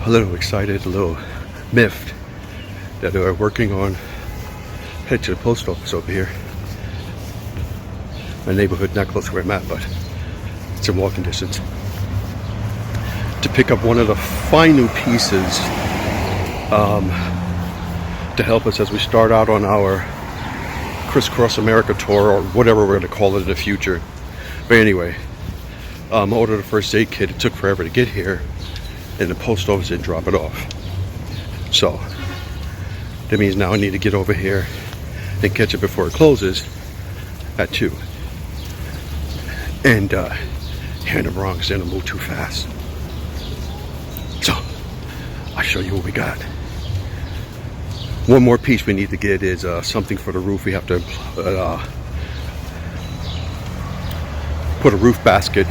a little excited, a little miffed that they're working on head to the post office over here. My neighborhood, not close to where I'm at, but it's in walking distance. To pick up one of the fine new pieces to help us as we start out on our Crisscross America tour, or whatever we're going to call it in the future. But anyway, I ordered a first aid kit. It took forever to get here, and the post office didn't drop it off. So that means now I need to get over here and catch it before it closes at 2. And here in the Bronx, they don't move too fast. So I'll show you what we got. One more piece we need to get is something for the roof. We have to put a roof basket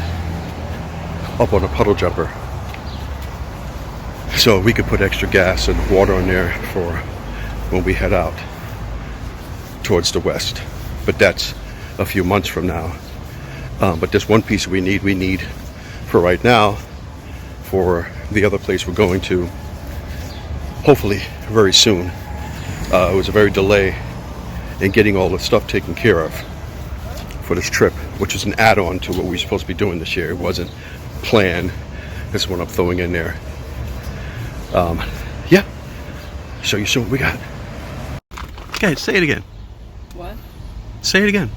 up on a puddle jumper, so we could put extra gas and water on there for when we head out towards the west. But that's a few months from now. But this one piece we need for right now for the other place we're going to, hopefully very soon. It was a very delay in getting all the stuff taken care of for this trip, which is an add-on to what we were supposed to be doing this year. It wasn't planned. This is what I'm throwing in there. Yeah, show you what we got. Okay, say it again. What? Say it again.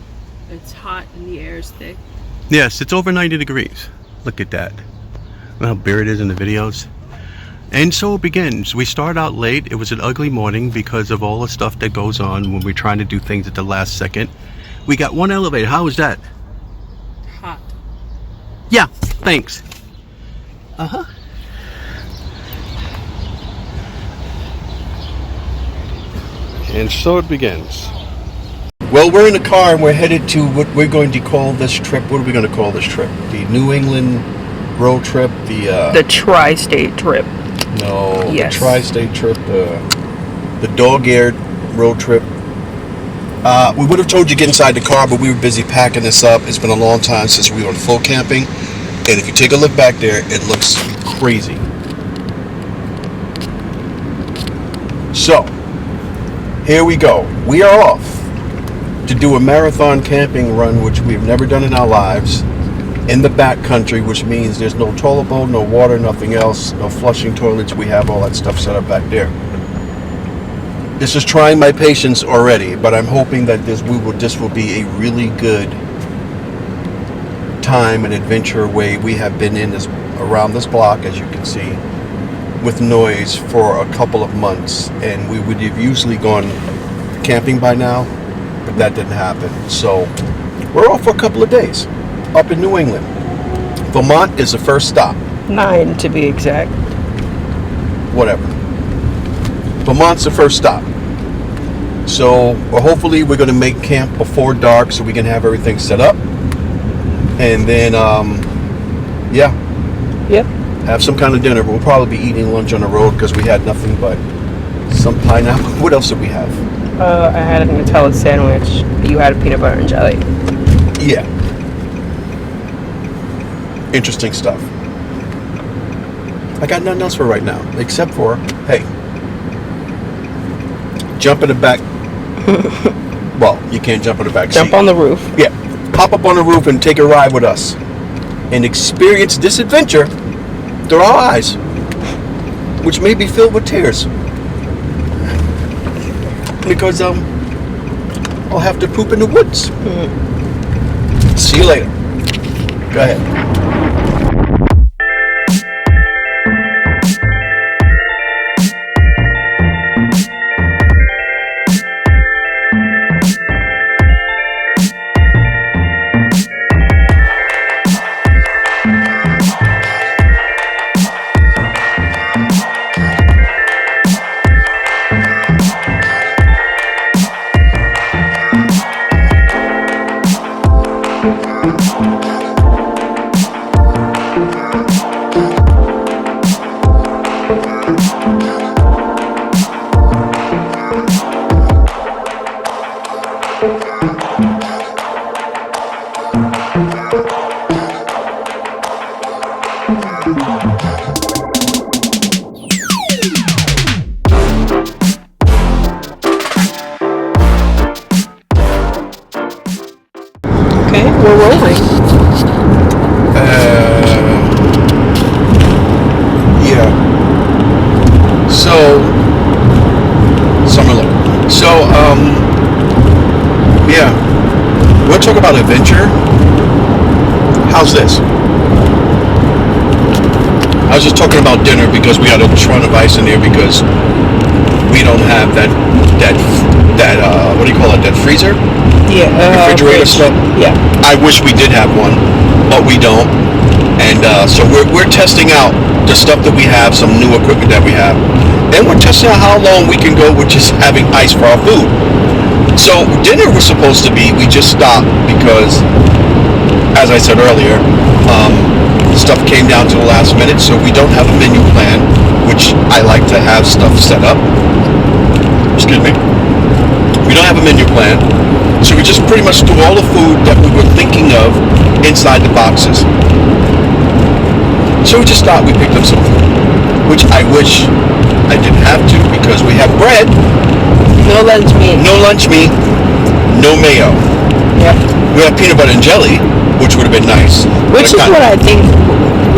It's hot and the air is thick. Yes, it's over 90 degrees. Look at that. Look how bare it is in the videos. And so it begins. We start out late. It was an ugly morning because of all the stuff that goes on when we're trying to do things at the last second. We got one elevator. How was that? Hot. Yeah, thanks. Uh-huh. And so it begins. Well, we're in the car and we're headed to what we're going to call this trip. What are we going to call this trip? The New England road trip? The tri-state trip. No, yes. The tri-state trip, the dog-eared road trip. We would have told you to get inside the car, but we were busy packing this up. It's been a long time since we went full camping. And if you take a look back there, it looks crazy. So, here we go. We are off to do a marathon camping run, which we've never done in our lives, in the back country, which means there's no toilet bowl, no water, nothing else, no flushing toilets. We have all that stuff set up back there. This is trying my patience already, but I'm hoping that this will be a really good time and adventure way. We have been in this around this block, as you can see, with noise for a couple of months, and we would have usually gone camping by now, but that didn't happen. So we're off for a couple of days up in New England. Vermont is the first stop. 9 to be exact. Whatever. Vermont's the first stop. So hopefully we're going to make camp before dark so we can have everything set up. And then, yeah. Yep. Have some kind of dinner. We'll probably be eating lunch on the road because we had nothing but some pineapple. What else did we have? I had a Nutella sandwich. You had a peanut butter and jelly. Yeah. Interesting stuff. I got nothing else for right now, except for, hey, jump in the back. Well, you can't jump in the back Jump seat. on the roof. Yeah. Hop up on the roof and take a ride with us and experience this adventure through our eyes, which may be filled with tears. Because I'll have to poop in the woods. See you later. Go ahead. Yeah. So, summer look. So, yeah. We'll talk about adventure. How's this? I was just talking about dinner because we had a Tron of ice in there because we don't have that what do you call it? That freezer? Yeah. Refrigerator stuff. Yeah. I wish we did have one, but we don't. And so we're testing out the stuff that we have, some new equipment that we have, and we're testing out how long we can go with just having ice for our food. So dinner was supposed to be, we just stopped because, as I said earlier, stuff came down to the last minute, so we don't have a menu plan, which I like to have stuff set up. Excuse me. We don't have a menu plan, so we just pretty much do all the food that we were thinking of inside the boxes. So we just thought we picked up some food, which I wish I didn't have to because we have bread. No lunch meat. No lunch meat. No mayo. Yep. We have peanut butter and jelly, which would have been nice. Which is what I think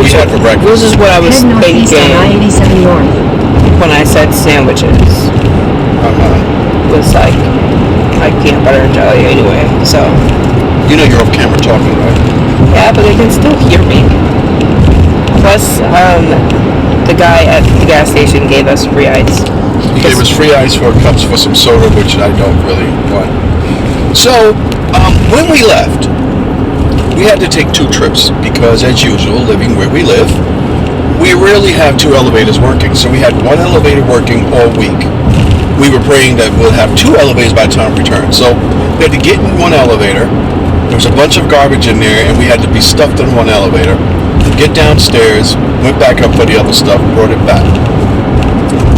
we had for breakfast. This is what I was thinking I-87 North. when I said sandwiches. Was like peanut butter and jelly anyway. So. You know you're off camera talking, right? Yeah, but they can still hear me. Plus, the guy at the gas station gave us free ice. He gave us free ice for cups for some soda, which I don't really want. So, when we left, we had to take 2 trips because, as usual, living where we live, we rarely have 2 elevators working. So we had 1 elevator working all week. We were praying that we'll have 2 elevators by the time we return. So we had to get in 1 elevator. There was a bunch of garbage in there, and we had to be stuffed in 1 elevator. Get downstairs, went back up for the other stuff, brought it back.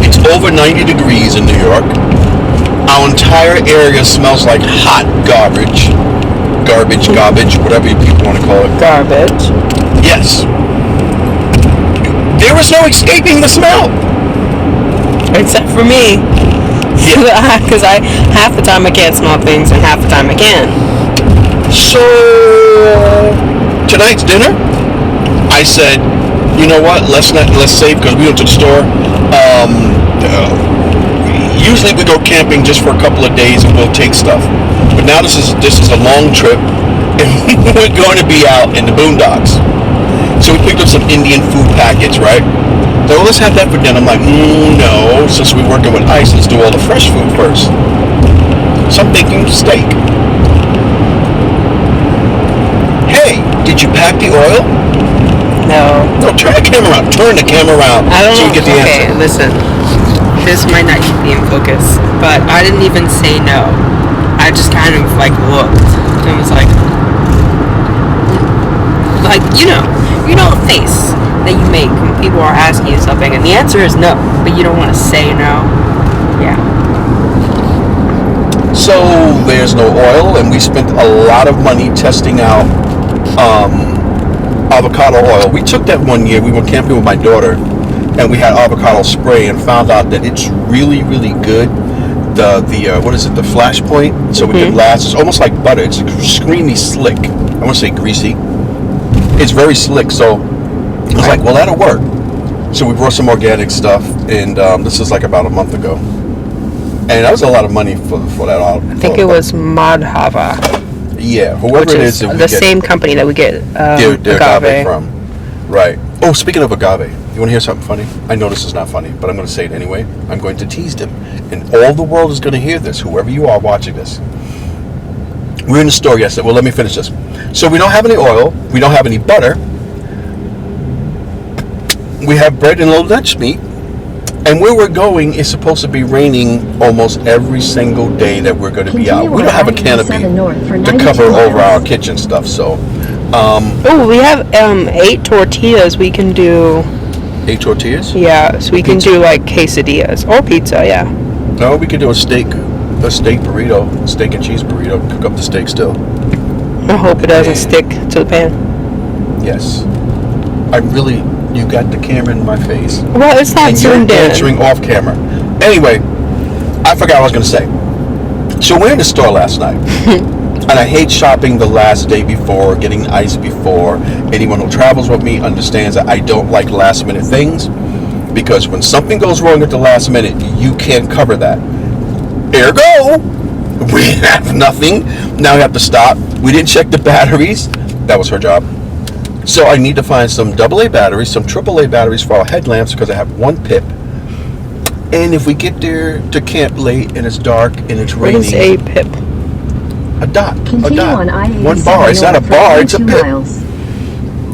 It's over 90 degrees in New York. Our entire area smells like hot garbage. Garbage, whatever you people want to call it. Garbage. Yes. There was no escaping the smell. Except for me. Yeah. Because half the time I can't smell things and half the time I can. So, tonight's dinner, I said, you know what, let's save because we went to the store. Usually we go camping just for a couple of days and we'll take stuff. But now this is a long trip and we're going to be out in the boondocks. So we picked up some Indian food packets, right? So let's have that for dinner. I'm like, no, since we're working with ice, let's do all the fresh food first. So I'm thinking steak. Hey, did you pack the oil? No. No, turn the camera around. Turn the camera around. I don't so know. you get the answer. Okay, listen. This might not be in focus, but I didn't even say no. I just kind of looked and was like, you know the face that you make when people are asking you something, and the answer is no, but you don't want to say no. Yeah. So there's no oil, and we spent a lot of money testing out avocado oil. We took that one year. We were camping with my daughter, and we had avocado spray, and found out that it's really, really good. The what is it? The flash point, so it can last. It's almost like butter. It's extremely slick. I want to say greasy. It's very slick. So I was like, well, that'll work. So we brought some organic stuff, and this is like about a month ago. And that was a lot of money for that. I think it was Madhava. Yeah, whoever it is. The same company that we get agave from. Right. Oh, speaking of agave, you want to hear something funny? I know this is not funny, but I'm going to say it anyway. I'm going to tease them. And all the world is going to hear this, whoever you are watching this. We were in the store yesterday. Well, let me finish this. So we don't have any oil. We don't have any butter. We have bread and low lunch meat. And where we're going is supposed to be raining almost every single day that we're going to be out. We don't have a canopy to cover over our kitchen stuff, so. We have 8 tortillas. We can do 8 tortillas? Yeah, so we can do like quesadillas or pizza. Yeah. No, we could do a steak burrito, steak and cheese burrito. Cook up the steak still. I hope it doesn't stick to the pan. Yes. You got the camera in my face. Well, it's not zoomed in. And you're answering off camera. Anyway, I forgot what I was going to say. So we're in the store last night. And I hate shopping the last day before, getting ice before. Anyone who travels with me understands that I don't like last minute things. Because when something goes wrong at the last minute, you can't cover that. Ergo, we have nothing. Now we have to stop. We didn't check the batteries. That was her job. So I need to find some AA batteries, some AAA batteries for our headlamps because I have one pip. And if we get there to camp late and it's dark and it's raining. What is a pip? A dot. Continue a dot. on I-87 one bar. It's not a north bar, for it's a 2 pip. miles.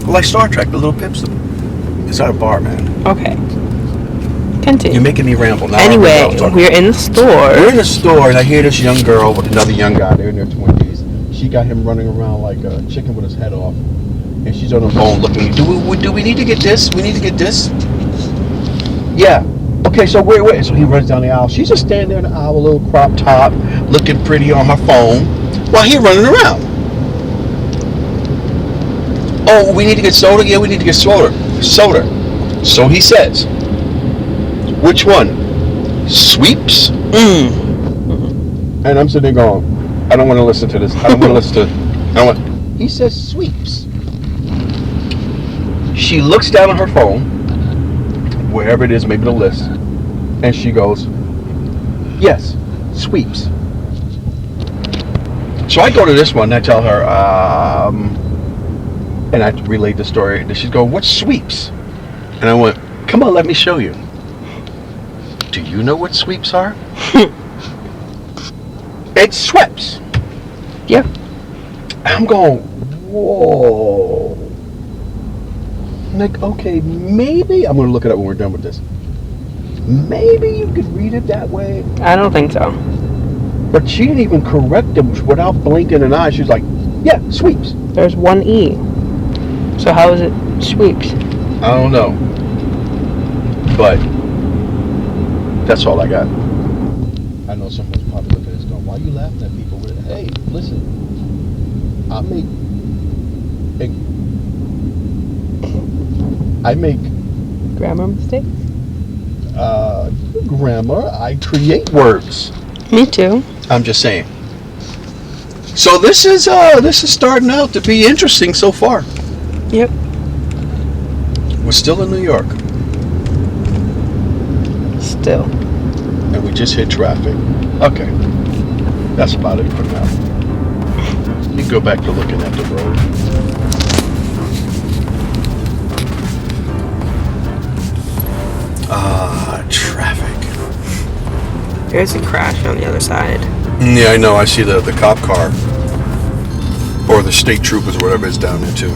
Like Star Trek, the little pips. It's not a bar, man. Okay. Continue. You're making me ramble. Now Anyway, we're in the store. We're in the store, and I hear this young girl with another young guy. They're in their 20s. She got him running around like a chicken with his head off. And she's on the phone looking. Do we need to get this? We need to get this? Yeah. Okay, so wait. So he runs down the aisle. She's just standing there in the aisle, a little crop top, looking pretty on her phone, while he's running around. Oh, we need to get soda? Yeah, we need to get soda. So he says. Which one? Sweeps? And I'm sitting there going, I don't want to listen to this. I don't want to listen to it. He says sweeps. She looks down on her phone, wherever it is, maybe the list, and she goes, yes, sweeps. So I go to this one and I tell her, and I relate the story, and she's going, what's sweeps? And I went, come on, let me show you. Do you know what sweeps are? It's sweeps. Yeah. I'm going, whoa. I'm like, okay, maybe I'm going to look it up when we're done with this. Maybe you could read it that way. I don't think so. But she didn't even correct him without blinking an eye. She was like, yeah, sweeps. There's one E. So how is it sweeps? I don't know. But that's all I got. I know someone's probably looking at this going, why are you laughing at people? Hey, listen. I make Grammar mistakes? grammar. I create words. Me too. I'm just saying. So this is starting out to be interesting so far. Yep. We're still in New York. Still. And we just hit traffic. Okay. That's about it for now. You can go back to looking at the road. Traffic. There's a crash on the other side. Yeah, I know. I see the cop car. Or the state troopers or whatever is down there too.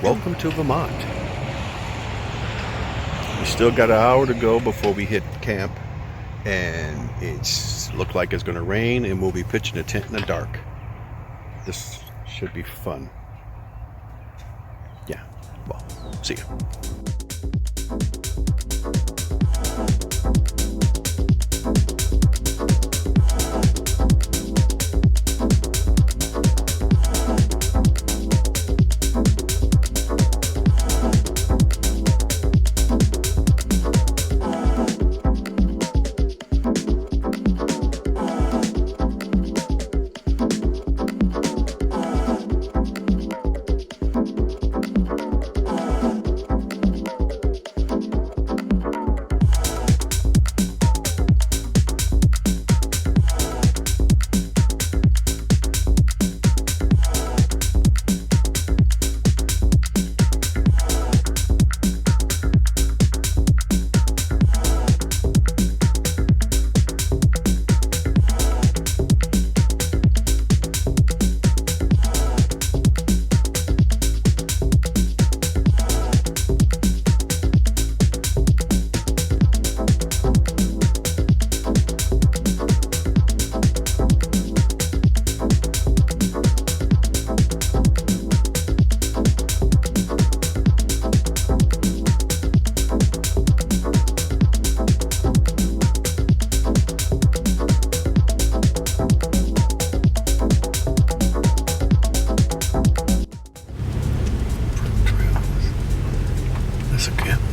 welcome to Vermont. We still got an hour to go before we hit camp, and it's looked like it's going to rain, and we'll be pitching a tent in the dark. This should be fun. Yeah, well, see ya.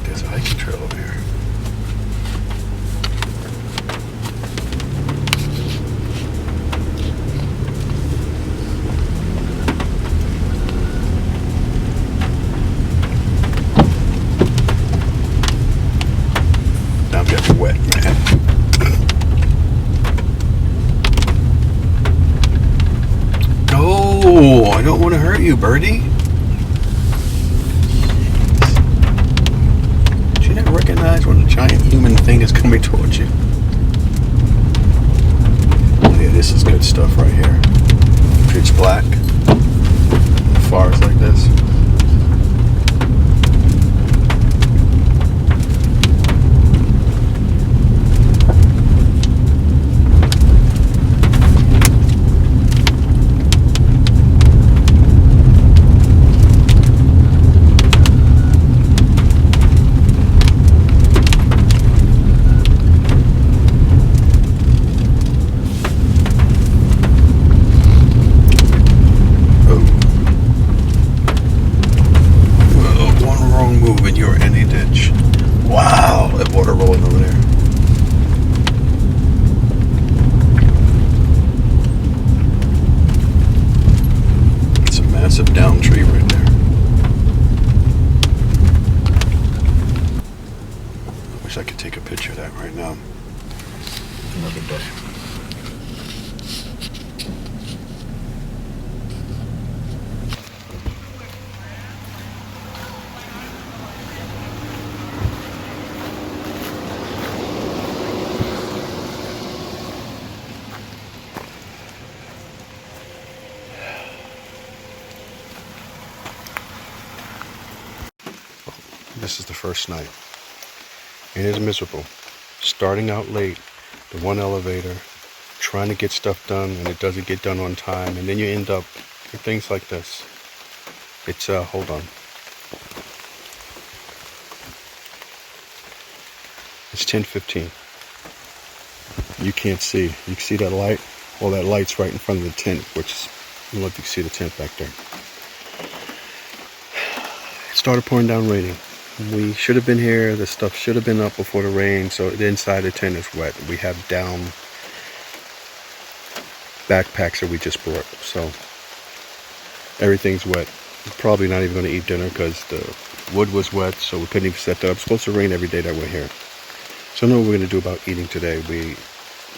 There's a hiking trail over here. I'm getting wet, man. Oh, I don't want to hurt you, birdie. Recognize when a giant human thing is coming towards you. Oh, yeah, this is good stuff right here. Pitch black. Forest like this. Wow, that water rolling over there. It's a massive down tree right there. I wish I could take a picture of that right now. Another day. This is the first night. It is miserable. Starting out late, the one elevator, trying to get stuff done, and it doesn't get done on time, and then you end up with things like this. It's, hold on. It's 10:15. You can't see. You can see that light? Well, that light's right in front of the tent, which is, I don't know if you can see the tent back there. It started pouring down raining. We should have been here. The stuff should have been up before the rain, so the inside of the tent is wet. We have down backpacks that we just brought, so everything's wet. We're probably not even going to eat dinner because the wood was wet, so we couldn't even set that up. It's supposed to rain every day that we're here. So I know what we're going to do about eating today.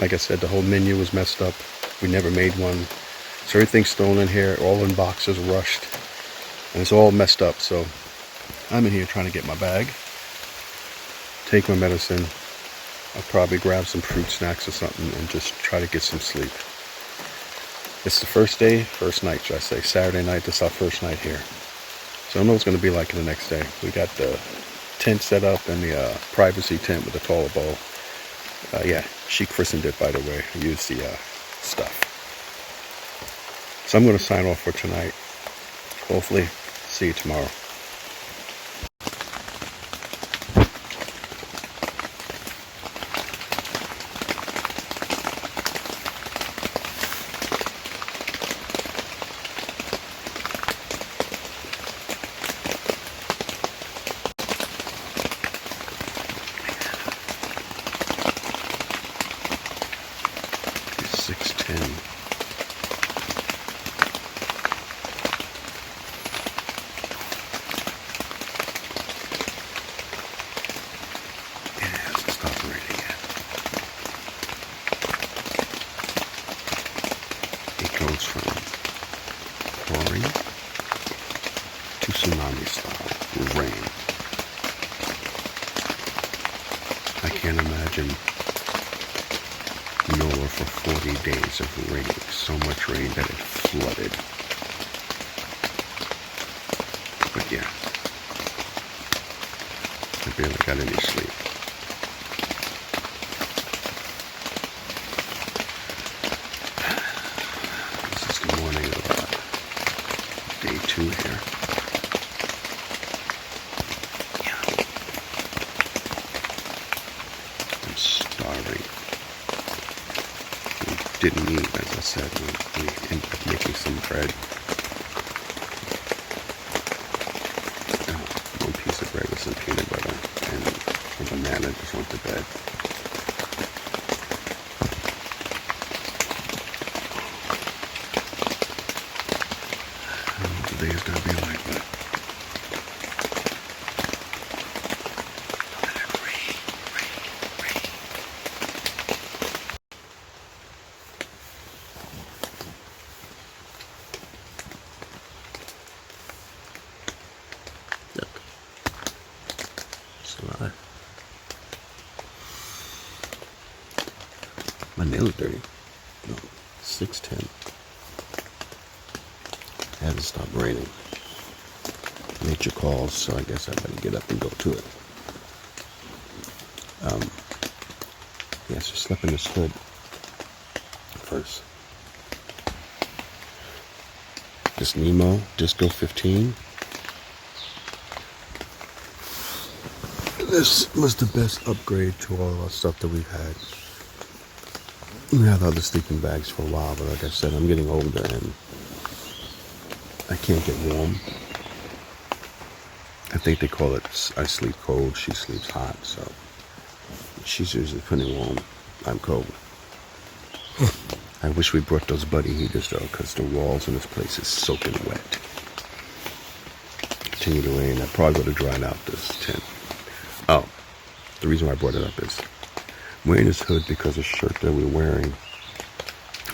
Like I said, the whole menu was messed up. We never made one. So everything's thrown in here, all in boxes, rushed, and it's all messed up. So I'm in here trying to get my bag, take my medicine. I'll probably grab some fruit snacks or something and just try to get some sleep. It's the first night, should I say, Saturday night. This is our first night here. So I don't know what it's going to be like in the next day. We got the tent set up and the privacy tent with the taller bowl. Yeah, she christened it, by the way. I used the stuff. So I'm going to sign off for tonight. Hopefully, see you tomorrow. It's 6:10. Goes from pouring to tsunami style rain. I can't imagine NOAA for 40 days of rain, so much rain that it flooded. But yeah, I barely got any sleep. Day 2 here. Yeah. I'm starving. We didn't eat, as I said. We ended up making some bread. One piece of bread with some peanut butter and a banana. Just went to bed. Today is going to be like that. Rain. Look. It's alive. My nails dirty. No, 6:10. It hasn't stopped raining. Nature calls, so I guess I better get up and go to it. Yeah, so slept in this hood first. This Nemo Disco 15. This was the best upgrade to all our stuff that we've had. We had other sleeping bags for a while, but like I said, I'm getting older and I can't get warm. I think they call it, I sleep cold, she sleeps hot, so she's usually pretty warm, I'm cold. I wish we brought those buddy heaters though, because the walls in this place is soaking wet. Continue to rain, I probably would have dried out this tent. Oh, the reason why I brought it up is, I'm wearing this hood because the shirt that we're wearing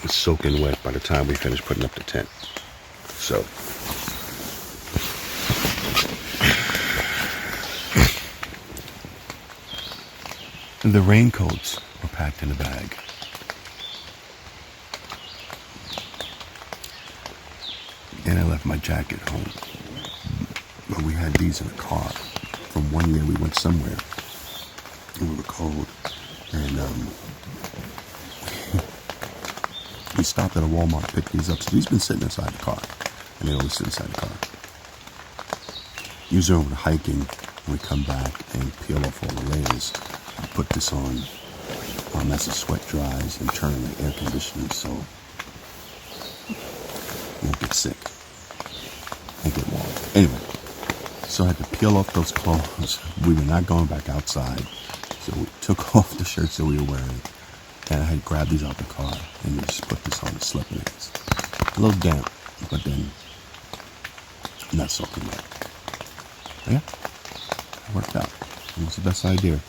was soaking wet by the time we finished putting up the tent. So, the raincoats were packed in a bag. And I left my jacket home. But we had these in the car. From one year we went somewhere. And we were cold. And we stopped at a Walmart, picked these up. So these been sitting inside the car. And they always sit inside the car. Usually when we're hiking, when we come back and peel off all the layers, I put this on as the sweat dries and turn the air conditioning so you won't get sick and get warm. Anyway, so I had to peel off those clothes. We were not going back outside, so we took off the shirts that we were wearing, and I had grabbed these out the car and just put this on and slept in it. A little damp, but then not soaking wet. Yeah, it worked out. It was the best idea.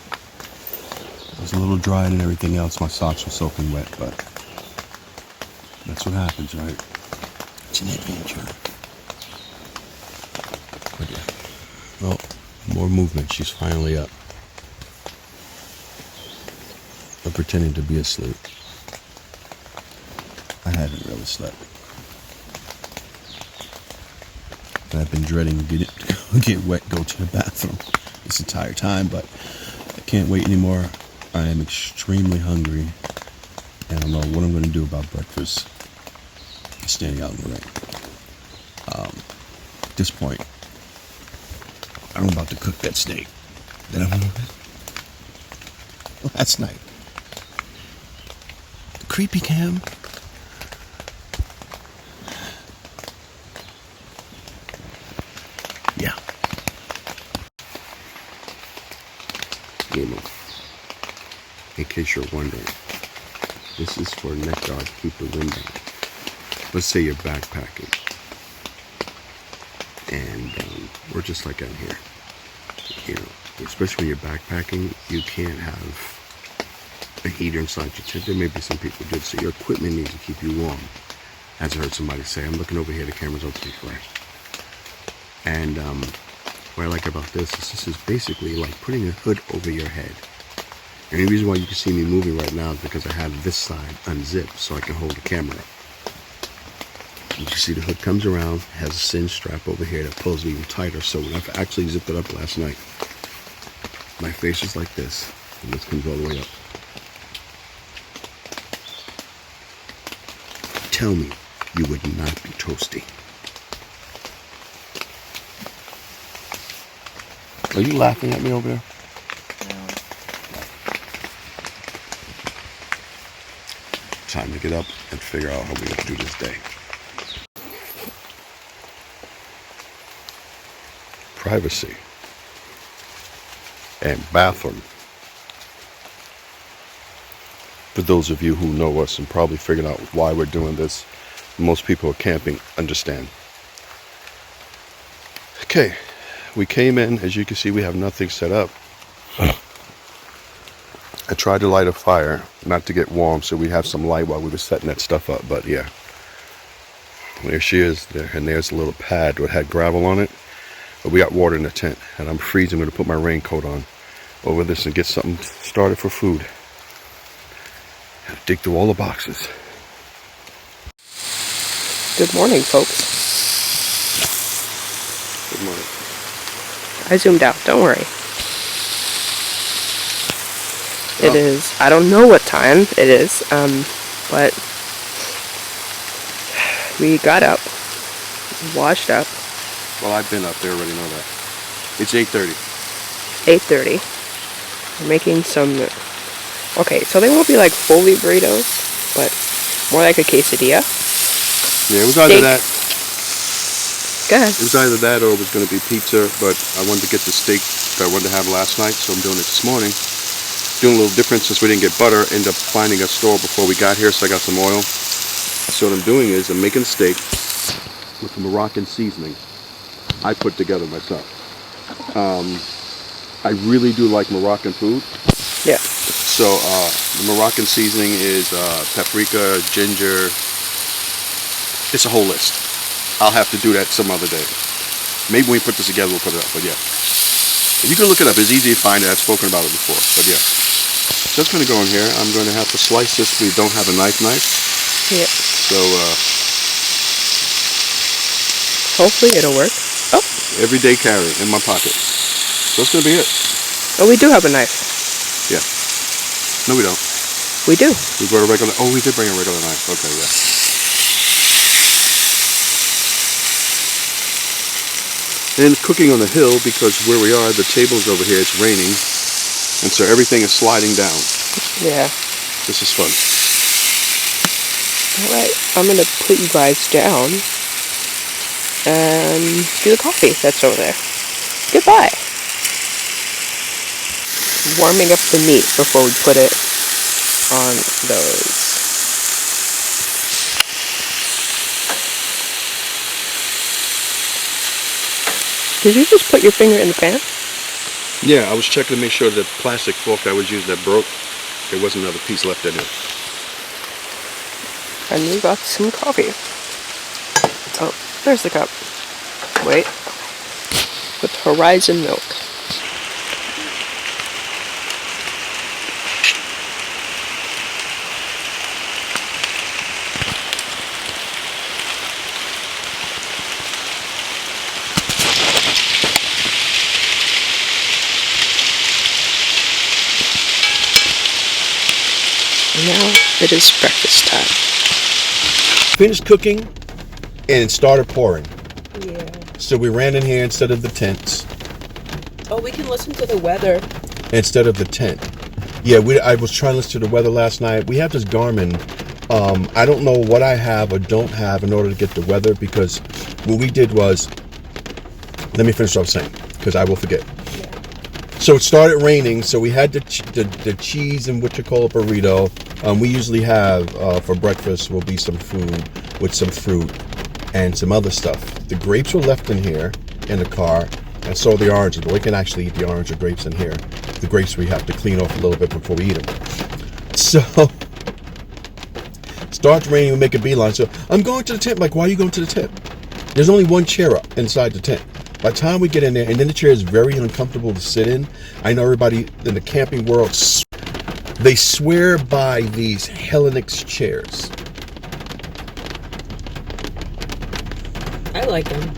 It was a little dry and everything else. My socks were soaking wet, but that's what happens, right? It's an adventure. But yeah. Well, more movement. She's finally up. I'm pretending to be asleep. I haven't really slept. And I've been dreading to get wet, go to the bathroom this entire time, but I can't wait anymore. I am extremely hungry, and I don't know what I'm going to do about breakfast. Standing out in the rain. At this point, I'm about to cook that steak that I wanted last night. The creepy cam. Yeah. Nemo, in case you're wondering, this is for neck guard to keep the wind out. Let's say you're backpacking, and we're just like out here. You know, especially when you're backpacking, you can't have a heater inside your tent. There may be some people do, so your equipment needs to keep you warm. As I heard somebody say, I'm looking over here, the camera's open for it. And what I like about this is basically like putting a hood over your head. And the reason why you can see me moving right now is because I have this side unzipped so I can hold the camera up. You can see the hood comes around, has a cinch strap over here that pulls it even tighter. So when I've actually zipped it up last night, my face is like this, and this comes all the way up. Tell me you would not be toasty. Are you laughing at me over there? No. Time to get up and figure out how we're going to do this day. Privacy and bathroom. For those of you who know us and probably figured out why we're doing this, most people are camping understand. Okay, we came in, as you can see, we have nothing set up. I tried to light a fire, not to get warm, so we have some light while we were setting that stuff up, but yeah. There she is, there, and there's a little pad that had gravel on it. But we got water in the tent, and I'm freezing. I'm going to put my raincoat on over this and get something started for food. Gotta dig through all the boxes. Good morning, folks. Good morning. I zoomed out, don't worry. It Oh. is, I don't know what time it is, but we got up, washed up, Well, I've been up there, already know that. It's 8:30. 8:30. We're making some, okay, so they won't be like fully burritos, but more like a quesadilla. Yeah, it was either Steak. that. Go ahead. It was either that or it was going to be pizza, but I wanted to get the steak that I wanted to have last night, so I'm doing it this morning. Doing a little different since we didn't get butter. Ended up finding a store before we got here, so I got some oil. So what I'm doing is I'm making steak with the Moroccan seasoning I put together myself. I really do like Moroccan food. Yeah. So the Moroccan seasoning is paprika, ginger. It's a whole list. I'll have to do that some other day. Maybe when we put this together, we'll put it up. But yeah, you can look it up. It's easy to find it. I've spoken about it before. But yeah, so it's going to go in here. I'm going to have to slice this. We don't have a knife. Yeah. So Hopefully it'll work. Oh. everyday carry in my pocket. So that's going to be it. Oh, we do have a knife. Yeah. No, we don't. We do. We brought a regular. Oh, we did bring a regular knife. Okay, yeah. And cooking on the hill because where we are, the table's over here. It's raining, and so everything is sliding down. Yeah. This is fun. All right. I'm gonna put you guys down and do the coffee that's over there. Goodbye. Warming up the meat before we put it on those. Did you just put your finger in the pan? Yeah, I was checking to make sure the plastic fork I was using that broke. There wasn't another piece left in it. And we got some coffee. Oh, there's the cup. Wait. With Horizon milk. It is breakfast time. Finished cooking and it started pouring. Yeah. So we ran in here instead of the tents. Oh, we can listen to the weather. Instead of the tent. Yeah, I was trying to listen to the weather last night. We have this Garmin. I don't know what I have or don't have in order to get the weather, because what we did was, let me finish what I was saying, because I will forget. Yeah. So it started raining, so we had the cheese and what you call a burrito. We usually have, for breakfast, will be some food with some fruit and some other stuff. The grapes were left in here in the car, and so the oranges. But we can actually eat the orange or grapes in here. The grapes we have to clean off a little bit before we eat them. So, starts raining, we make a beeline. So, I'm going to the tent. I'm like, why are you going to the tent? There's only one chair up inside the tent. By the time we get in there, and then the chair is very uncomfortable to sit in. I know everybody in the camping world, they swear by these Hellenic chairs. I like them.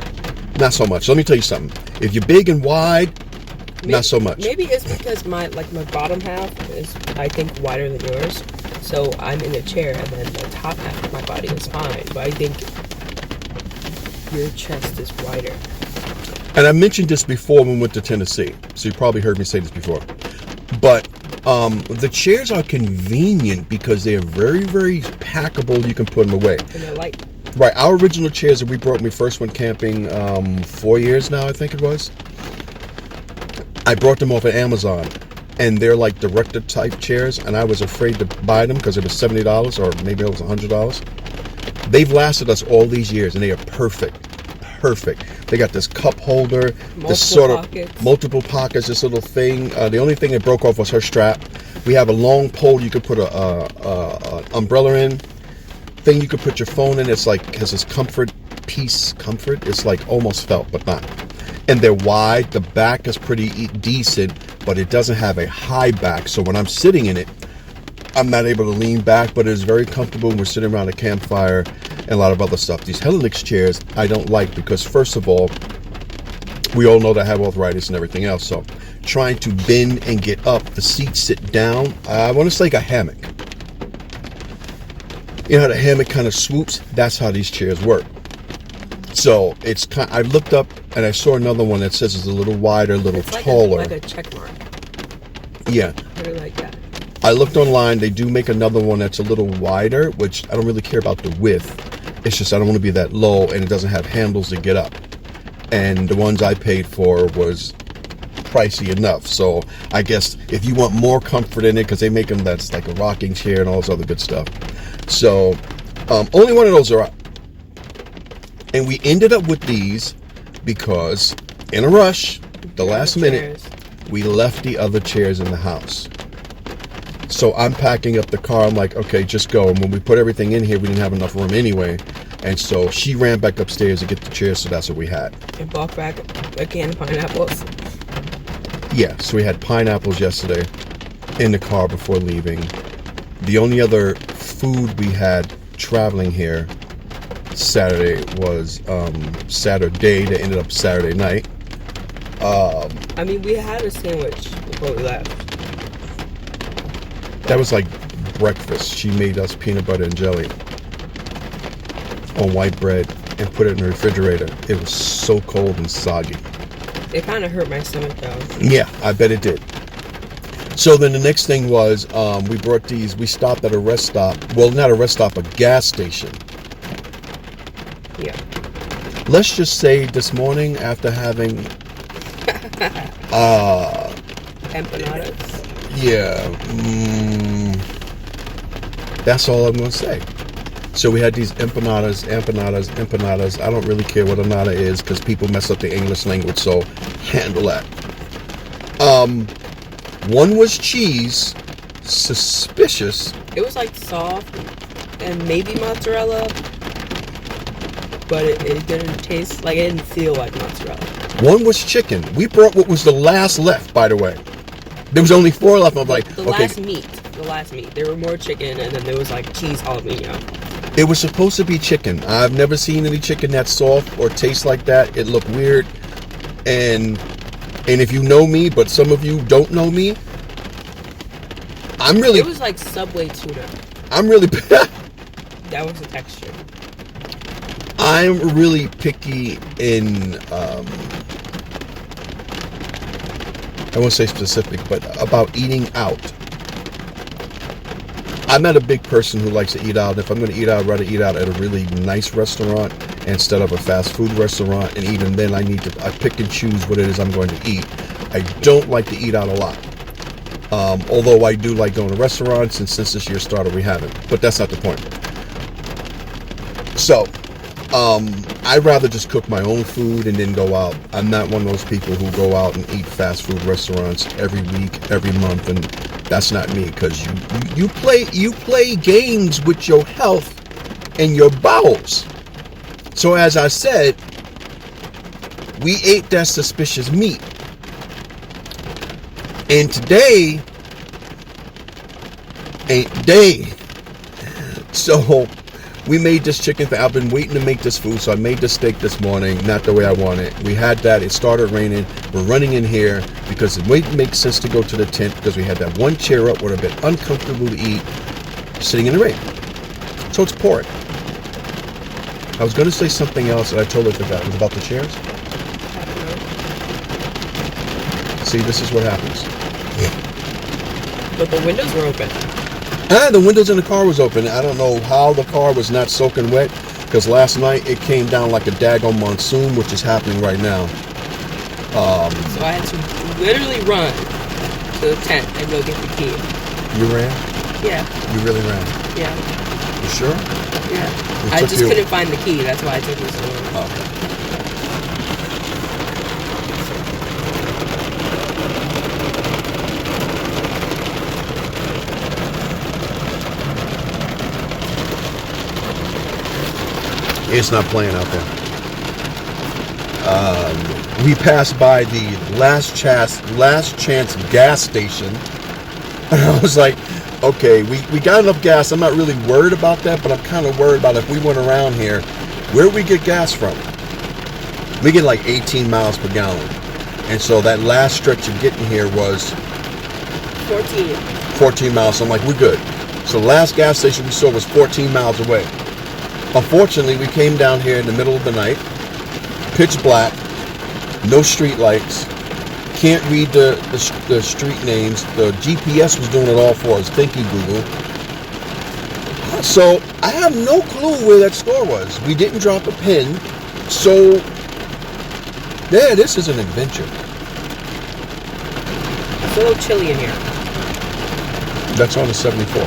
Not so much. Let me tell you something. If you're big and wide, not so much. Maybe it's because my bottom half is, I think, wider than yours. So I'm in a chair, and then the top half of my body is fine. But I think your chest is wider. And I mentioned this before when we went to Tennessee, so you probably heard me say this before. But the chairs are convenient because they are very, very packable. You can put them away. And they're light. Right. Our original chairs that we brought when we first went camping 4 years now, I think it was. I brought them off of Amazon. And they're like director type chairs. And I was afraid to buy them because it was $70 or maybe it was $100. They've lasted us all these years and they are perfect. Perfect. They got this cup holder, this sort of multiple pockets, this little thing. The only thing that broke off was her strap. We have a long pole you could put a umbrella in. Thing you could put your phone in. It's like has this comfort. It's like almost felt, but not. And they're wide. The back is pretty decent, but it doesn't have a high back. So when I'm sitting in it, I'm not able to lean back, but it's very comfortable when we're sitting around a campfire and a lot of other stuff. These Hellenic chairs I don't like because, first of all, we all know that I have arthritis and everything else. So trying to bend and get up, the seats sit down. I want to say like a hammock. You know how the hammock kind of swoops? That's how these chairs work. So it's kind. I looked up and I saw another one that says it's a little wider, a little taller. Like a check mark. Yeah. I like that. I looked online. They do make another one that's a little wider, which I don't really care about the width. It's just I don't want to be that low, and it doesn't have handles to get up. And the ones I paid for was pricey enough. So I guess if you want more comfort in it, because they make them that's like a rocking chair and all this other good stuff. So only one of those are up. And we ended up with these because in a rush, the last minute, we left the other chairs in the house. So I'm packing up the car. I'm like, okay, just go. And when we put everything in here, we didn't have enough room anyway. And so she ran back upstairs to get the chairs, so that's what we had. And bought back a can of pineapples. Yeah, so we had pineapples yesterday in the car before leaving. The only other food we had traveling here Saturday was Saturday that ended up Saturday night. I mean, we had a sandwich before we left. That was like breakfast. She made us peanut butter and jelly on white bread and put it in the refrigerator. It was so cold and soggy. It kind of hurt my stomach though. Yeah, I bet it did. So then the next thing was we brought these. We stopped at a rest stop. Well, not a rest stop, a gas station. Yeah. Let's just say this morning after having empanadas. Yeah, that's all I'm going to say. So we had these empanadas. I don't really care what empanada is because people mess up the English language, so handle that. One was cheese, suspicious. It was like soft and maybe mozzarella, but it didn't taste like, it didn't feel like mozzarella. One was chicken. We brought what was the last left, by the way. There was only 4 left. I'm like, the last meat. There were more chicken, and then there was like cheese jalapeno. It was supposed to be chicken. I've never seen any chicken that's soft or tastes like that. It looked weird. And if you know me, but some of you don't know me, I'm really... It was like Subway tuna. I'm really That was the texture. I'm really picky in I won't say specific, but about eating out. I'm not a big person who likes to eat out. If I'm going to eat out, I'd rather eat out at a really nice restaurant instead of a fast food restaurant. And even then, I pick and choose what it is I'm going to eat. I don't like to eat out a lot. Although I do like going to restaurants, and since this year started, we haven't. But that's not the point. So, I'd rather just cook my own food and then go out. I'm not one of those people who go out and eat fast food restaurants every week, every month, and that's not me, because you play games with your health and your bowels. So as I said, we ate that suspicious meat. And today ain't day. So we made this chicken. I've been waiting to make this food, so I made this steak this morning, not the way I want it. We had that. It started raining. We're running in here because it wouldn't make sense to go to the tent because we had that one chair up, would have been uncomfortable to eat sitting in the rain. So it's pouring. I was going to say something else and I totally forgot. It was about the chairs. See, this is what happens. But the windows were open. The windows in the car was open. I don't know how the car was not soaking wet, because last night it came down like a daggone monsoon, which is happening right now. So I had to literally run to the tent and go get the key. You ran? Yeah. You really ran? Yeah. You sure? Yeah. I just couldn't find the key. That's why I took it so long. Okay. It's not playing out there. We passed by the last chance gas station, and I was like, okay, we got enough gas. I'm not really worried about that, but I'm kind of worried about if we went around here, where we get gas from. We get like 18 miles per gallon, and so that last stretch of getting here was 14 miles. So I'm like, we're good. So the last gas station we saw was 14 miles away. Unfortunately, we came down here in the middle of the night, pitch black, no street lights, can't read the street names. The GPS was doing it all for us. Thank you, Google. So I have no clue where that store was. We didn't drop a pin. So, yeah, this is an adventure. It's a little chilly in here. That's on the 74.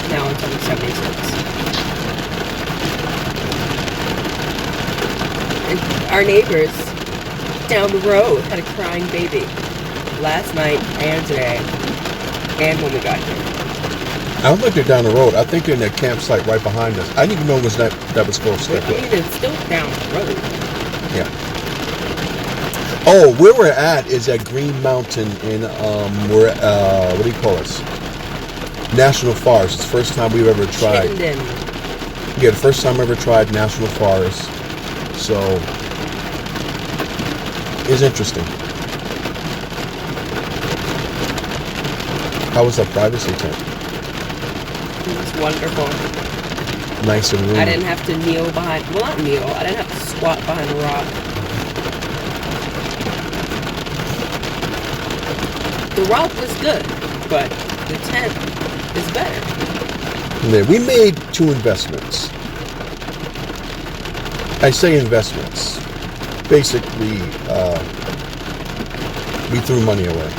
Now it's on the 76. And our neighbors down the road had a crying baby last night and today and when we got here. I don't think they're down the road. I think they're in that campsite right behind us. I didn't even know it was that was close. I mean, it's still down the road. Yeah. Oh, where we're at is at Green Mountain in we're what do you call us? National Forest. It's the first time we've ever tried. Chittenden. Yeah, the first time I ever tried National Forest. So it's interesting. How was that privacy tent? It was wonderful. Nice and roomy. I didn't have to kneel behind, well, not kneel, I didn't have to squat behind a rock. The rock was good, but the tent is better. Yeah, we made 2 investments. I say investments. Basically, we threw money away.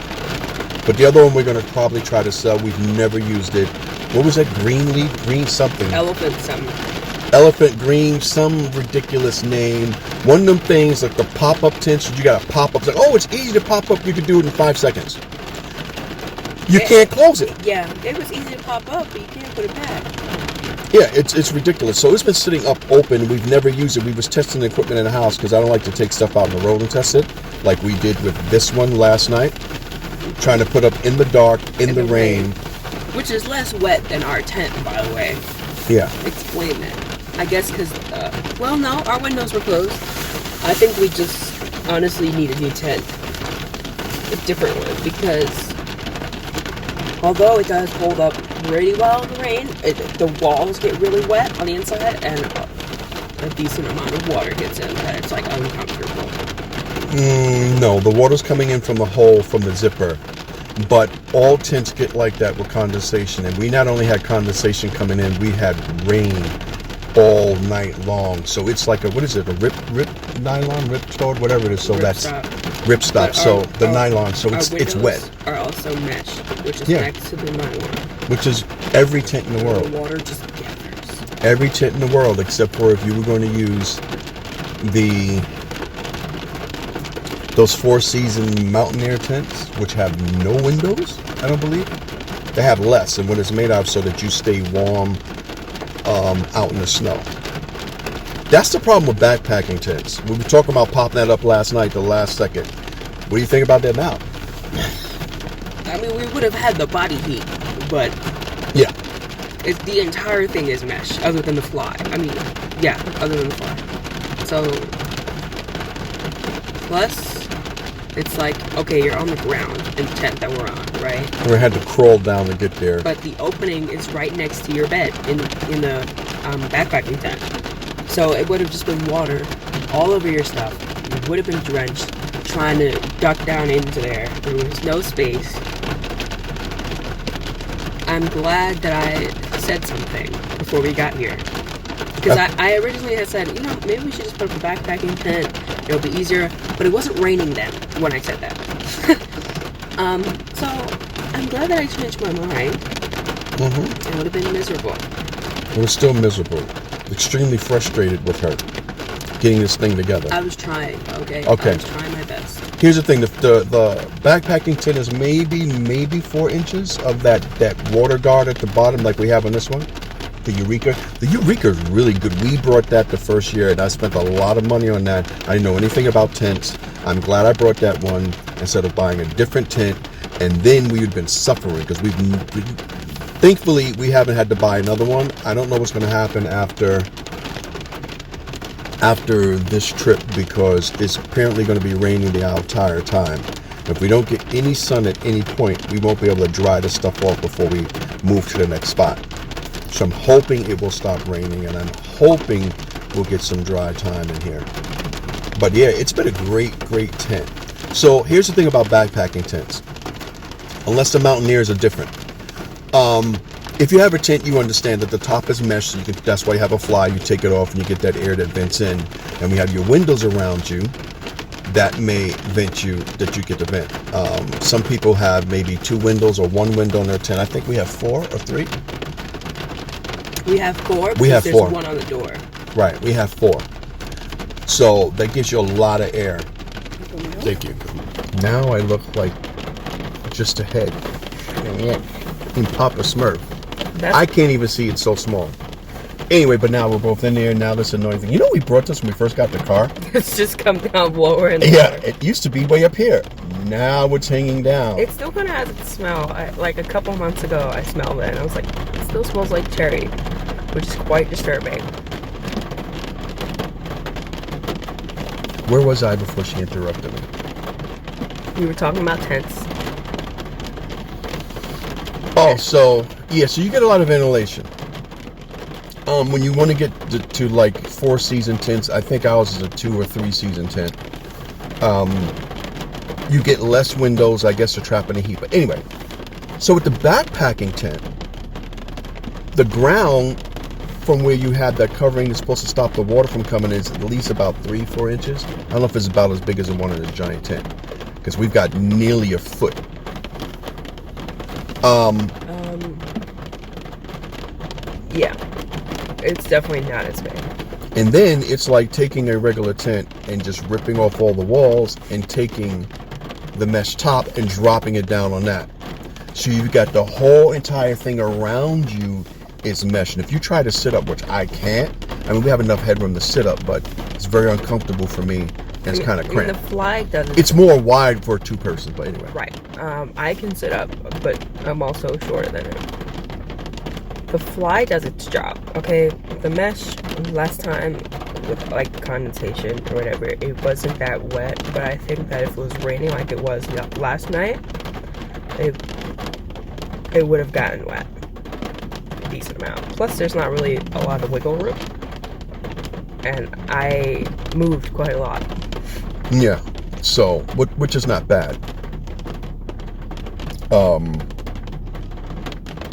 But the other one we're going to probably try to sell. We've never used it. What was that? Green something. Elephant something. Elephant green, some ridiculous name. One of them things like the pop-up tents, you got to pop up. It's like, oh, it's easy to pop up. You can do it in 5 seconds. You can't close it. Yeah, it was easy to pop up, but you can't put it back. Yeah, it's ridiculous. So it's been sitting up open. We've never used it. We was testing the equipment in the house because I don't like to take stuff out on the road and test it, like we did with this one last night. Trying to put up in the dark, in the rain. Which is less wet than our tent, by the way. Yeah. Explain that. I guess because, well, no, our windows were closed. I think we just honestly need a new tent. A different one, because although it does hold up pretty well in the rain. The walls get really wet on the inside, and a decent amount of water gets in, but it's like uncomfortable. No, the water's coming in from the hole from the zipper, but all tents get like that with condensation, and we not only had condensation coming in, we had rain all night long. So it's like a, what is it, a rip nylon, rip toad, whatever it is. So that's ripstop. So the nylon, so it's wet. Are also mesh, which is next to the nylon. Which is every tent in the world. The water just gathers. Every tent in the world, except for if you were going to use those Four Season Mountaineer tents, which have no windows, I don't believe. They have less, and what it's made of so that you stay warm out in the snow. That's the problem with backpacking tents. We were talking about popping that up last night, the last second. What do you think about that now? I mean, we would have had the body heat, but yeah, the entire thing is mesh, other than the fly. I mean, yeah, other than the fly. So, plus, it's like, okay, you're on the ground in the tent that we're on, right? We had to crawl down to get there. But the opening is right next to your bed in the backpacking tent. So it would have just been water all over your stuff. You would have been drenched, trying to duck down into there. There was no space. I'm glad that I said something before we got here. Because I originally had said, maybe we should just put up a backpacking tent. It'll be easier. But it wasn't raining then when I said that. So I'm glad that I changed my mind. Mm-hmm. It would have been miserable. It was still miserable. Extremely frustrated with her getting this thing together. I was trying, okay? I was trying my best. Here's the thing, the backpacking tent is maybe 4 inches of that water guard at the bottom like we have on this one. The Eureka. The Eureka is really good. We brought that the first year, and I spent a lot of money on that. I didn't know anything about tents. I'm glad I brought that one instead of buying a different tent, and then we would have been suffering because thankfully we haven't had to buy another one. I don't know what's going to happen after this trip because it's apparently going to be raining the entire time. If we don't get any sun at any point, we won't be able to dry this stuff off before we move to the next spot. So I'm hoping it will stop raining, and I'm hoping we'll get some dry time in here. But yeah, it's been a great tent. So here's the thing about backpacking tents. Unless the Mountaineers are different. If you have a tent, you understand that the top is mesh, so that's why you have a fly. You take it off and you get that air that vents in. And we have your windows around you that may vent you, that you get to vent. Some people have maybe 2 windows or 1 window in their tent. I think we have 4 or 3. We have 4. We have 4. There's 1 on the door. Right, we have 4. So that gives you a lot of air. Thank you. Now I look like just a head. In Papa Smurf. I can't even see, it's so small. Anyway, but now we're both in there. Now this annoying thing. We brought this when we first got the car? It's just come down lower and lower. Yeah, it used to be way up here. Now it's hanging down. It still kind of has its smell. Like a couple months ago, I smelled it and I was like, it still smells like cherry, which is quite disturbing. Where was I before she interrupted me? We were talking about tents. Oh, so you get a lot of ventilation. When you want to get to like 4 season tents, I think ours is a 2 or 3 season tent. You get less windows, I guess, to trap any heat. But anyway, so with the backpacking tent, the ground from where you have that covering that's supposed to stop the water from coming is at least about 3-4 inches. I don't know if it's about as big as the one in a giant tent, because we've got nearly a foot. Yeah, it's definitely not as big. And then it's like taking a regular tent and just ripping off all the walls and taking the mesh top and dropping it down on that. So you've got the whole entire thing around you is mesh. And if you try to sit up, which I can't, I mean, we have enough headroom to sit up, but it's very uncomfortable for me. And it's kind of cramped. The flag doesn't. It's more wide for a 2-person, but anyway. Right. I can sit up, but I'm also shorter than him. The fly does its job, okay? The mesh, last time, with like condensation or whatever, it wasn't that wet, but I think that if it was raining like it was last night, it would have gotten wet. decent amount. Plus, there's not really a lot of wiggle room. And I moved quite a lot. Yeah. So, which is not bad.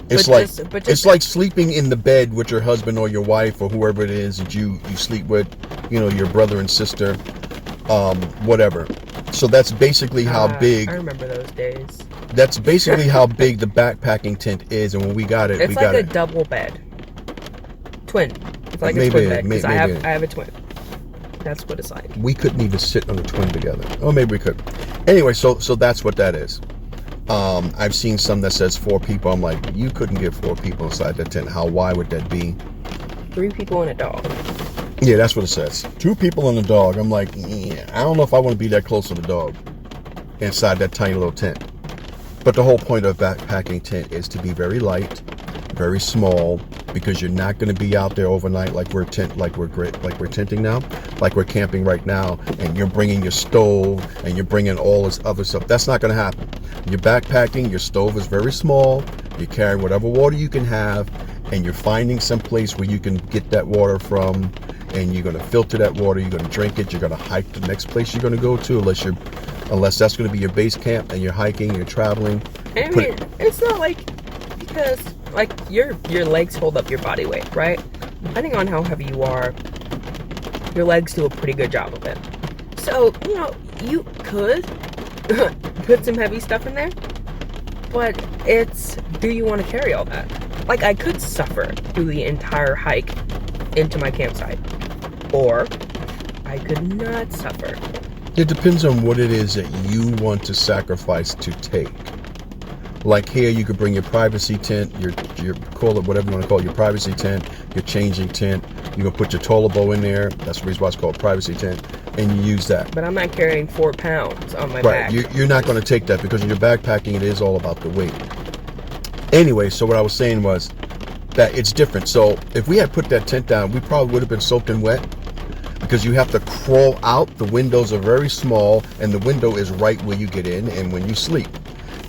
It's like sleeping in the bed with your husband or your wife or whoever it is that you sleep with, your brother and sister, whatever. So that's basically how big. I remember those days. That's basically how big the backpacking tent is, and when we got it, it's like a double bed, twin. It's like a twin bed because I have a twin. That's what it's like. We couldn't even sit on a twin together. Oh, maybe we could. Anyway, so that's what that is. I've seen some that says 4 people. I'm like, you couldn't get 4 people inside that tent. Why would that be? 3 people and a dog. Yeah, that's what it says. 2 people and a dog. I'm like, yeah, I don't know if I want to be that close to the dog inside that tiny little tent. But the whole point of backpacking tent is to be very light, very small, because you're not going to be out there overnight like we're tenting now, like we're camping right now, and you're bringing your stove and you're bringing all this other stuff. That's not going to happen. You're backpacking. Your stove is very small. You carry whatever water you can have, and you're finding some place where you can get that water from, and you're going to filter that water. You're going to drink it. You're going to hike the next place you're going to go to, unless that's going to be your base camp and you're hiking, you're traveling. I mean, it's not like, because like your legs hold up your body weight, right? Depending on how heavy you are, your legs do a pretty good job of it. So, you could put some heavy stuff in there, but do you want to carry all that? Like, I could suffer through the entire hike into my campsite, or I could not suffer. It depends on what it is that you want to sacrifice to take. Like here, you could bring your privacy tent, your call it whatever you want to call it, your privacy tent, your changing tent. You can put your toilet bowl in there. That's the reason why it's called privacy tent, and you use that. But I'm not carrying 4 pounds on my back. Right, you're not going to take that because when you're backpacking, it is all about the weight. Anyway, so what I was saying was that it's different. So if we had put that tent down, we probably would have been soaking wet because you have to crawl out. The windows are very small, and the window is right where you get in and when you sleep.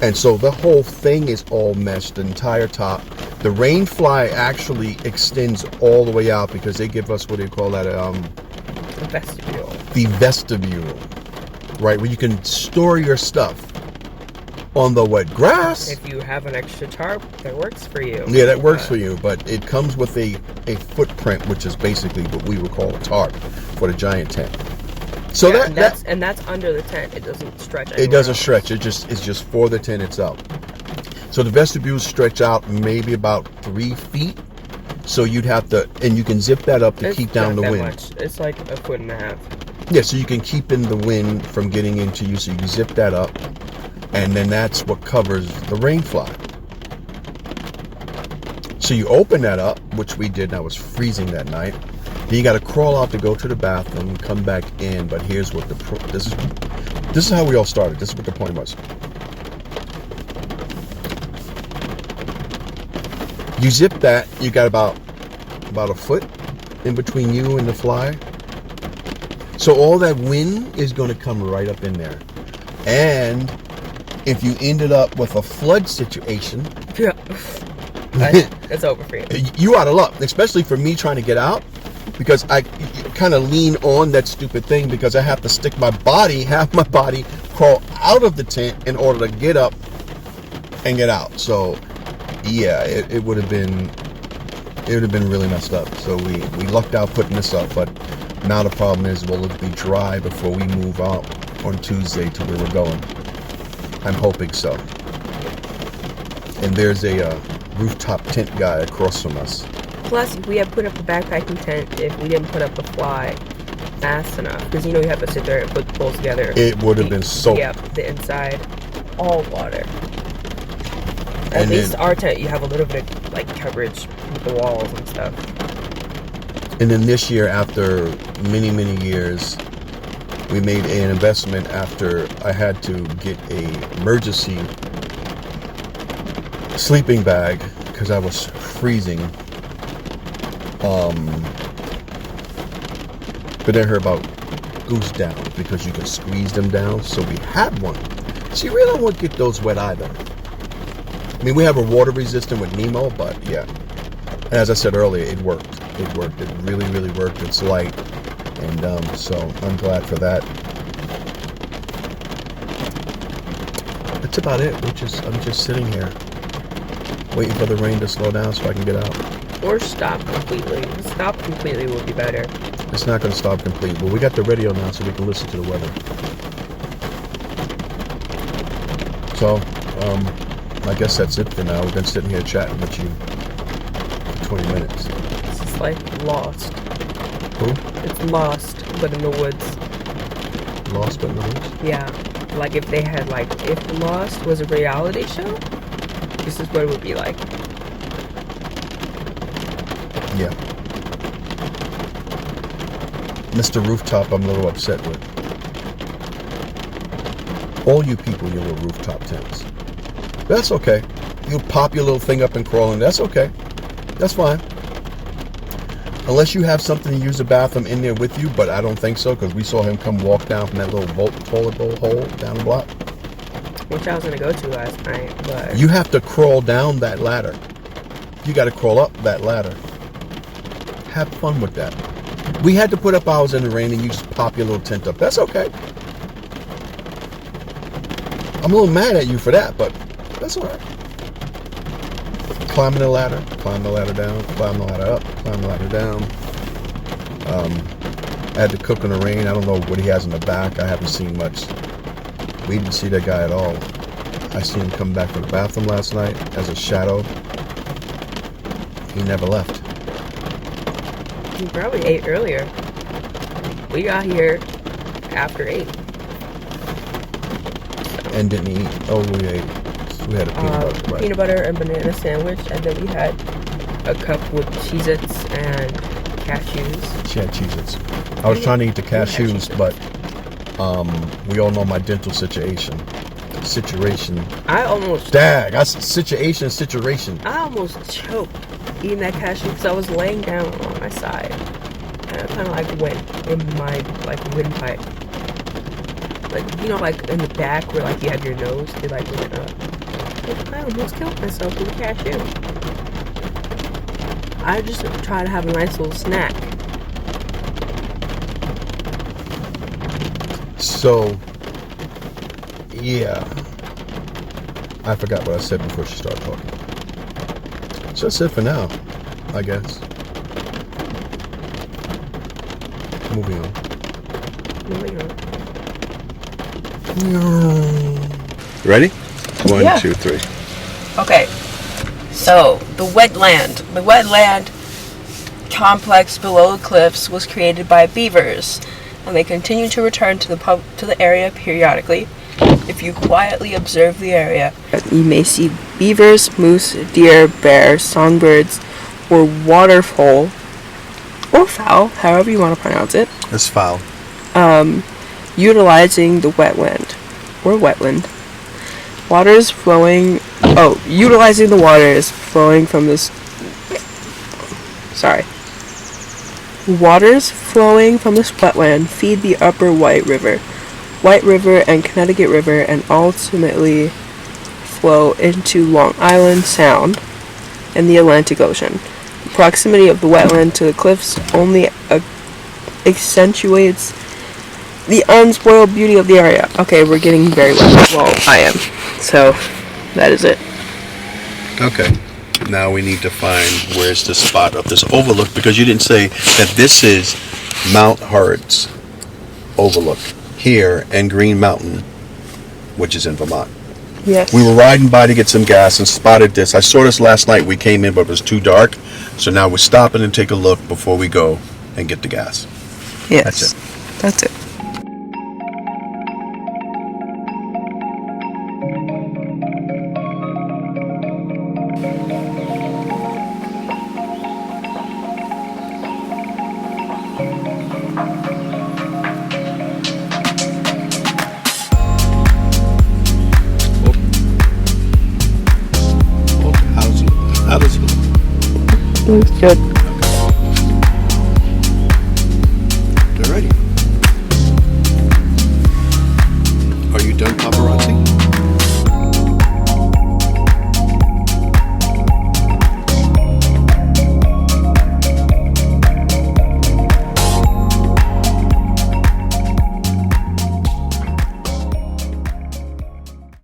And so the whole thing is all meshed, the entire top. The rain fly actually extends all the way out because they give us, what do you call that? The vestibule. The vestibule, right, where you can store your stuff. On the wet grass. If you have an extra tarp, that works for you. Yeah, that works for you, but it comes with a footprint, which is basically what we would call a tarp for the giant tent. So that's under the tent. It doesn't stretch. It doesn't stretch. It's just for the tent itself. So the vestibules stretch out maybe about 3 feet. So you'd have to, and you can zip that up to keep down the wind. Much. It's like 1.5 feet. Yeah, so you can keep in the wind from getting into you. So you can zip that up. And then that's what covers the rain fly. So you open that up, which we did, and I was freezing that night. Then you got to crawl out to go to the bathroom, come back in. But here's what this is how we all started. This is what the point was. You zip that, you got about a foot in between you and the fly. So all that wind is going to come right up in there. And if you ended up with a flood situation, yeah, it's over for you. You out of luck, especially for me trying to get out, because I kind of lean on that stupid thing because I have to stick have my body crawl out of the tent in order to get up and get out. So yeah, it would have been really messed up. So we lucked out putting this up, but now the problem is, will it be dry before we move out on Tuesday to where we're going? I'm hoping so. And there's a rooftop tent guy across from us. Plus, if we had put up a backpacking tent, if we didn't put up the fly fast enough, because you have to sit there and put the poles together. It would have been soaked. Yep, the inside, all water. At least our tent, you have a little bit of like coverage with the walls and stuff. And then this year, after many, many years, we made an investment after I had to get a emergency sleeping bag because I was freezing. But I heard about goose down because you can squeeze them down. So we had one. So you really don't want to get those wet either. I mean, we have a water resistant with Nemo, but yeah. As I said earlier, it worked. It worked. It really, really worked. It's light. And so I'm glad for that. That's about it. I'm just sitting here waiting for the rain to slow down so I can get out. Or stop completely. Stop completely would be better. It's not going to stop completely. But we got the radio now so we can listen to the weather. So, I guess that's it for now. We've been sitting here chatting with you for 20 minutes. This is like Lost. Who? It's Lost, but in the woods. Lost but in the woods? Yeah. Like if they had if Lost was a reality show, this is what it would be like. Yeah. Mr. Rooftop, I'm a little upset with. All you people, your little rooftop tents. That's okay. You'll pop your little thing up and crawl in. That's okay. That's fine. Unless you have something to use the bathroom in there with you, but I don't think so, because we saw him come walk down from that little toilet bowl hole down the block. Which I was going to go to last night, but... You have to crawl down that ladder. You got to crawl up that ladder. Have fun with that. We had to put up ours in the rain, and you just pop your little tent up. That's okay. I'm a little mad at you for that, but that's all right. Climbing the ladder down, climb the ladder up, climb the ladder down. I had to cook in the rain. I don't know what he has in the back. I haven't seen much. We didn't see that guy at all. I seen him come back from the bathroom last night as a shadow. He never left. He probably ate earlier. We got here after 8. And didn't eat. Oh, we ate. We had a peanut butter. Right. Peanut butter and banana sandwich, and then we had a cup with Cheez-Its and cashews. She had Cheez-Its. I was trying to eat the cashews, but we all know my dental situation. I almost... Situation. I almost choked eating that cashew because I was laying down on my side. And I kind of went in my windpipe. In the back where you have your nose, it went up. I almost killed myself with a cashew. I just try to have a nice little snack. So, yeah. I forgot what I said before she started talking. So that's it for now, I guess. Moving on. Ready? 1, Yeah. 2, 3. Okay, so the wetland complex below the cliffs was created by beavers, and they continue to return to the area periodically. If you quietly observe the area, you may see beavers, moose, deer, bear, songbirds, or waterfowl, or fowl, however you want to pronounce it. It's foul. Utilizing the wetland. Utilizing the waters flowing from this... Waters flowing from this wetland feed the upper White River and Connecticut River, and ultimately flow into Long Island Sound and the Atlantic Ocean. The proximity of the wetland to the cliffs only accentuates the unspoiled beauty of the area. Okay, we're getting very wet. Well, I am. So, that is it. Okay. Now we need to find where's the spot of this overlook, because you didn't say that this is Mount Hurd's overlook here and Green Mountain, which is in Vermont. Yes. We were riding by to get some gas and spotted this. I saw this last night. We came in, but it was too dark. So now we're stopping and take a look before we go and get the gas. Yes. That's it. That's it. How does it look? Looks good.